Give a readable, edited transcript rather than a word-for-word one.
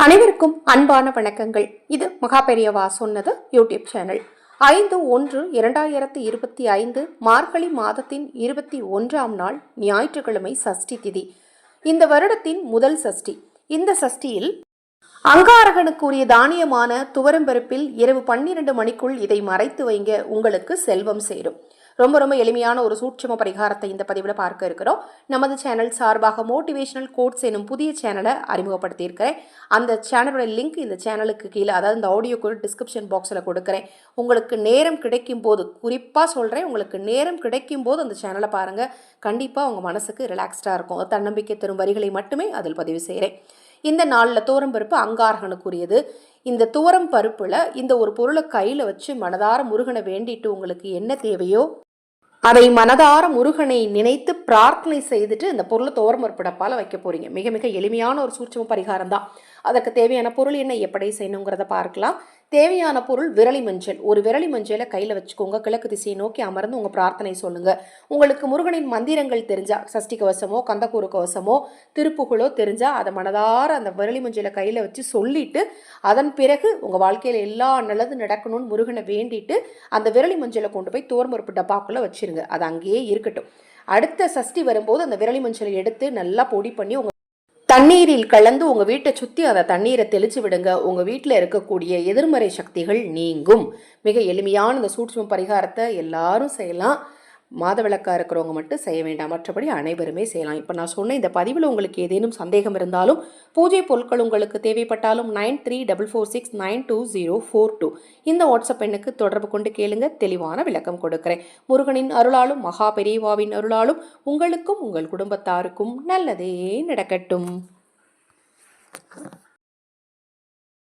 அனைவருக்கும் அன்பான வணக்கங்கள். இது மகாபெரியவா சொன்னது யூடியூப் சேனல். 5/1/2025 மார்கழி மாதத்தின் 21ஆம் நாள் ஞாயிற்றுக்கிழமை சஷ்டி திதி. இந்த வருடத்தின் முதல் சஷ்டி. இந்த சஷ்டியில் அங்காரகனுக்குரிய தானியமான துவரம்பருப்பில் இரவு 12 மணிக்குள் இதை மறைத்து வைங்க, உங்களுக்கு செல்வம் சேரும். ரொம்ப எளிமையான ஒரு சூட்சம பரிகாரத்தை இந்த பதிவில் பார்க்க இருக்கிறோம். நமது சேனல் சார்பாக மோட்டிவேஷனல் கோட்ஸ் எனும் புதிய சேனலை அறிமுகப்படுத்தியிருக்கிறேன். அந்த சேனலோட லிங்க் இந்த சேனலுக்கு கீழே, அதாவது இந்த ஆடியோக்கு டிஸ்கிரிப்ஷன் பாக்ஸில் கொடுக்குறேன். உங்களுக்கு நேரம் கிடைக்கும் போது, குறிப்பாக சொல்கிறேன், உங்களுக்கு நேரம் கிடைக்கும் போது அந்த சேனலை பாருங்கள். கண்டிப்பாக உங்கள் மனசுக்கு ரிலாக்ஸ்டாக இருக்கும். தன்னம்பிக்கை தரும் வரிகளை மட்டுமே அதில் பதிவு செய்கிறேன். இந்த நாளில் துவரம் பருப்பு அங்காரகனுக்குரியது. இந்த துவரம் பருப்பில் இந்த ஒரு பொருளை கையில் வச்சு மனதார முருகனை வேண்டிட்டு உங்களுக்கு என்ன தேவையோ அதை மனதார முருகனை நினைத்து பிரார்த்தனை செய்துட்டு இந்த பொருளை துவரம் பருப்பு டப்பால வைக்க போறீங்க. மிக எளிமையான ஒரு சூட்சம பரிகாரம் தான். அதற்கு தேவையான பொருள் என்ன, எப்படி செய்யணுங்கிறத பார்க்கலாம். தேவையான பொருள் விரலி மஞ்சள். ஒரு விரலி மஞ்சளை கையில் வச்சுக்கோங்க. கிழக்கு திசையை நோக்கி அமர்ந்து உங்கள் பிரார்த்தனை சொல்லுங்க. உங்களுக்கு முருகனின் மந்திரங்கள் தெரிஞ்சா, சஷ்டி கவசமோ கந்தக்கூறு கவசமோ திருப்புகளோ தெரிஞ்சா அதை மனதார அந்த விரலி மஞ்சளை கையில் வச்சு சொல்லிட்டு, அதன் பிறகு உங்கள் வாழ்க்கையில் எல்லா நல்லது நடக்கணும்னு முருகனை வேண்டிட்டு அந்த விரலி மஞ்சளை கொண்டு போய் துவரம் பருப்பு டப்பாக்குள்ளே வச்சிருங்க. அது அங்கேயே இருக்கட்டும். அடுத்த சஷ்டி வரும்போது அந்த விரலி மஞ்சளை எடுத்து நல்லா பொடி பண்ணி உங்கள் தண்ணீரில் கலந்து உங்கள் வீட்டை சுற்றி அதை தண்ணீரை தெளிச்சு விடுங்க. உங்கள் வீட்டில் இருக்கக்கூடிய எதிர்மறை சக்திகள் நீங்கும். மிக எளிமையான இந்த சூட்சும பரிகாரத்தை எல்லாரும் செய்யலாம். மாதவிளக்காக இருக்கிறவங்க மட்டும் செய்ய வேண்டாம், மற்றபடி அனைவருமே செய்யலாம். இப்போ நான் சொன்ன இந்த பதிவில் உங்களுக்கு ஏதேனும் சந்தேகம் இருந்தாலும், பூஜை பொருட்கள் உங்களுக்கு தேவைப்பட்டாலும் 9366922042 இந்த வாட்ஸ்அப் எண்ணுக்கு தொடர்பு கொண்டு கேளுங்க. தெளிவான விளக்கம் கொடுக்கிறேன். முருகனின் அருளாலும் மகா பெரியவாவின் அருளாலும் உங்களுக்கும் உங்கள் குடும்பத்தாருக்கும் நல்லதே நடக்கட்டும்.